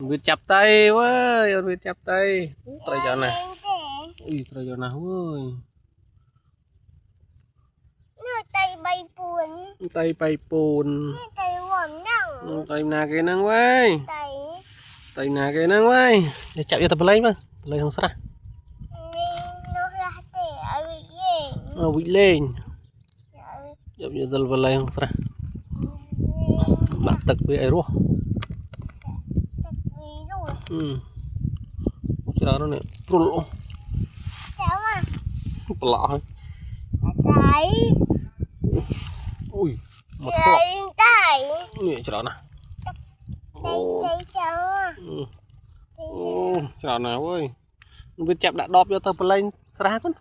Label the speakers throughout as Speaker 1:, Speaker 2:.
Speaker 1: Vịt chập tay ơi, vịt chập tay. Tay cho nè. Ui, tay cho nào ơi.
Speaker 2: Tay bay buồn.
Speaker 1: Tay bay buồn.
Speaker 2: Tay quần nặng.
Speaker 1: Tay nà cái năng quay. Tay nà cái năng quay. Để chập cho tập lấy mà. Lấy không sao.
Speaker 2: Nó ra để ở vị lên.
Speaker 1: Vịt lên. Chập cho tập lấy không sao. Bạc tật với ai rùa. Cái đó nè. Trul.
Speaker 2: Cháu à.
Speaker 1: Lọ thôi.
Speaker 2: Tay.
Speaker 1: Ui. Một
Speaker 2: tay.
Speaker 1: Nè cái đó nè.
Speaker 2: Tay cháu à.
Speaker 1: Cái nào ơi. Vịt chập đã đọp cho tập lấy sao con.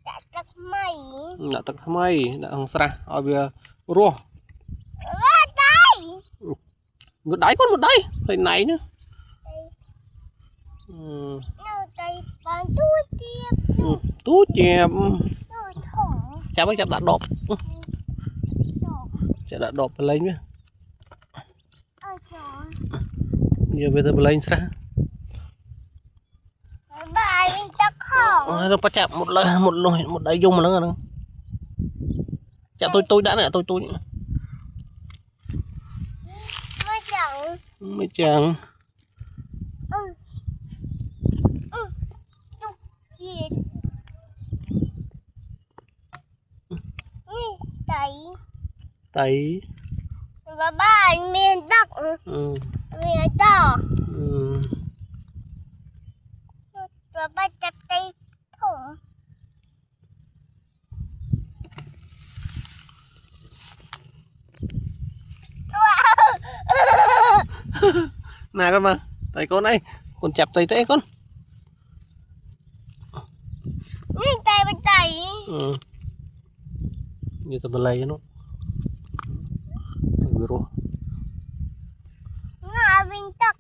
Speaker 2: Đã tắt mày.
Speaker 1: Đã tắt mày. Đã không sao. Ở bìa rùa.
Speaker 2: Tay.
Speaker 1: Một đáy con một đáy. Thầy này nữa.
Speaker 2: Tay bán túi chẹp.
Speaker 1: Tú chẹp.
Speaker 2: Thủng.
Speaker 1: Chạp ấy chạp đã đọp. Chạp đã đọp lên nhé. Giờ bây giờ lên sao?
Speaker 2: Bài mình tắt hỏng.
Speaker 1: Nó bắt chạm một đáy dung mà nó rồi. Chạm tôi đã nè, tôi.
Speaker 2: Mới chẳng.
Speaker 1: Mấy chàng. Tay.
Speaker 2: Và bạn miền tắc. Miền đỏ. Và bạn chặt tay thủng.
Speaker 1: Nè con mà. Tay con này. Con chạp tay tay con.
Speaker 2: Nhìn tay bên tay.
Speaker 1: Như tao lấy cho nó. Rồi.
Speaker 2: Nó mình tắc.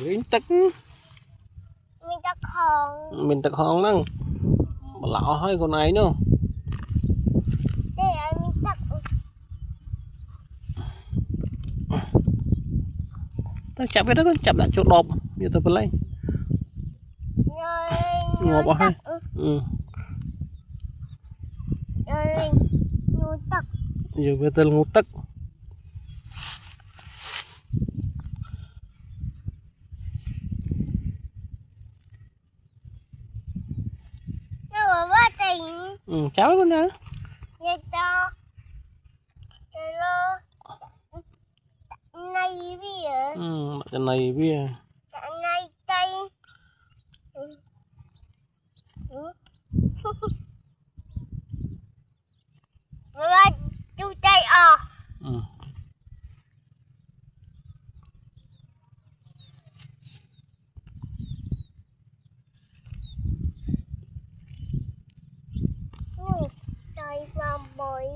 Speaker 1: Mình tắc.
Speaker 2: Mình tắc hòn.
Speaker 1: Mình tắc hòn năng. Lọ hơi con này nữa.
Speaker 2: Để mình tắc.
Speaker 1: Tao chạm cái đó con chạm lại chỗ đọp. Như tao lấy. Ngọt quá hay.
Speaker 2: Rồi ngủ tắc.
Speaker 1: Giờ bây giờ ngủ tắc.
Speaker 2: Nó bắt tình.
Speaker 1: Cháu con nè.
Speaker 2: Nghe cho. Rồi này bia.
Speaker 1: Cái này bia.
Speaker 2: Cái này tay. Và chú tay à. Tay vào bẫy.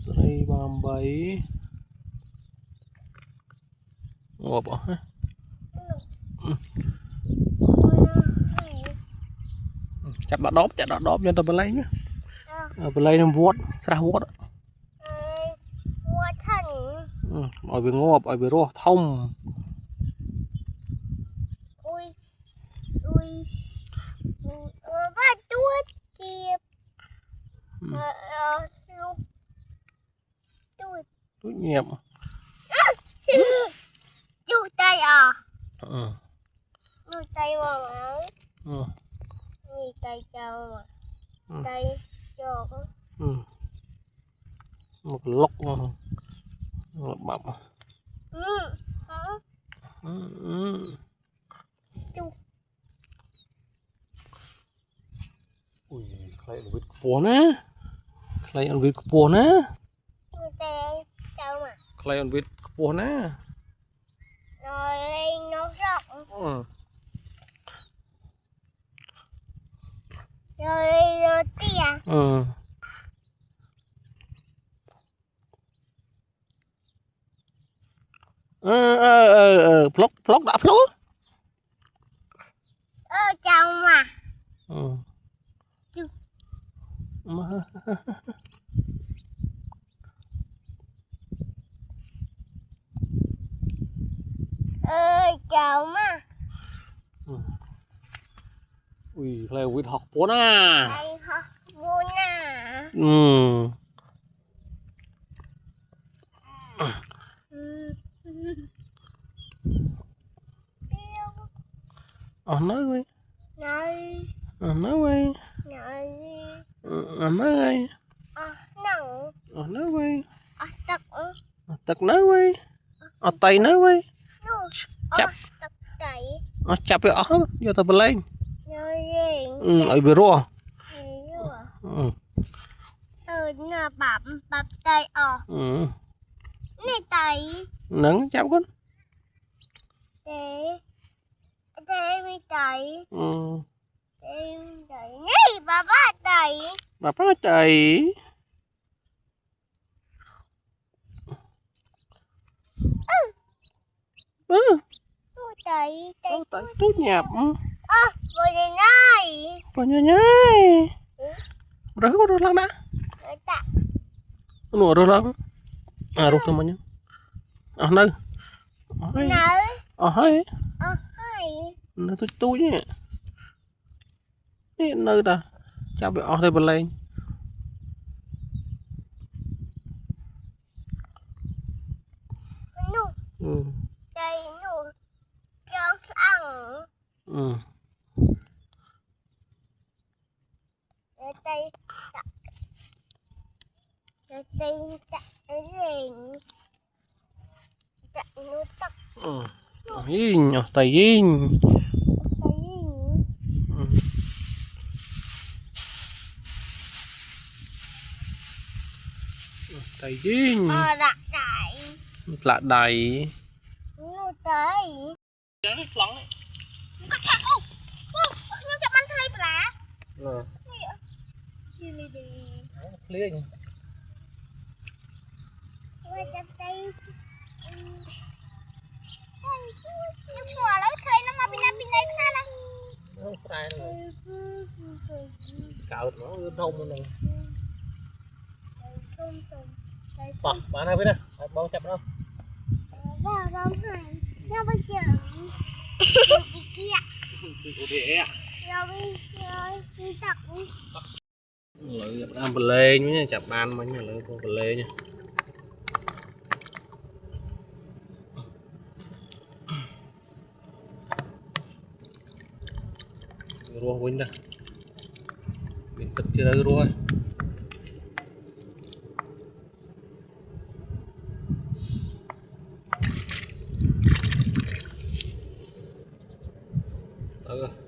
Speaker 1: Đây bàm bẫy. Ngọt bỏ ha. Chặt đã đóp cho tao lấy nhá. Lấy nó vuốt, sao vuốt.
Speaker 2: Vuốt thần.
Speaker 1: Ở bên ngọt, ở bên rô thông.
Speaker 2: Ui. Và tuốt kịp.
Speaker 1: Tuốt nhẹp.
Speaker 2: Chú tay à. Chú tay vào ấy. Nhìn tay trâu mà. Tay trâu.
Speaker 1: Một lốc bậm.
Speaker 2: Chú.
Speaker 1: Ui, khay ăn vịt cua nè. Khay ăn vịt cua nè.
Speaker 2: Chú tay trâu mà.
Speaker 1: Khay ăn vịt cua nè.
Speaker 2: Rồi lên nó rộng. Rồi lên nó tỉa.
Speaker 1: Plok đã plok.
Speaker 2: Chào mà. Chú. chào mà
Speaker 1: ui leo vịt học bốn à
Speaker 2: anh học buồn à
Speaker 1: nói quay
Speaker 2: này
Speaker 1: nói quay
Speaker 2: này
Speaker 1: nói quay
Speaker 2: nặng
Speaker 1: nói quay
Speaker 2: tật
Speaker 1: tật nói quay tay nói quay chắp
Speaker 2: tật tẩy
Speaker 1: chắp cái giờ tao lên
Speaker 2: rồi
Speaker 1: ở bờ rùa
Speaker 2: nè bắp tay nè tay
Speaker 1: nắng chắp con
Speaker 2: để mi tay nè bà tay
Speaker 1: bà chạy
Speaker 2: tay
Speaker 1: tốt nhẹp
Speaker 2: vừa này
Speaker 1: còn nhai nhai rồi có lăng đã nụ rồi lăng rút temannya nơi hai nơi tôi nhé ini nơi dah cabai đây bên lên
Speaker 2: đây nụ cho ăn đây đây liền nụ tóc
Speaker 1: yin tay yin tay yin lạ đầy
Speaker 2: nụ tay
Speaker 1: lỏng
Speaker 2: có chặt không nhưng chặt ăn thay lá
Speaker 1: liền
Speaker 2: chặt tay nhưng chùa lấy thay nó mà pin này khá lắm
Speaker 1: cạo nó thông này bạn nào biết đây bao chặt đâu
Speaker 2: vào đông hải nó bây giờ đi tập
Speaker 1: lợi ăn bờ lê nhé chặt ban mà nhớ lợi con bờ lê nha rùa quên đây mình tập chưa được rùa ừ.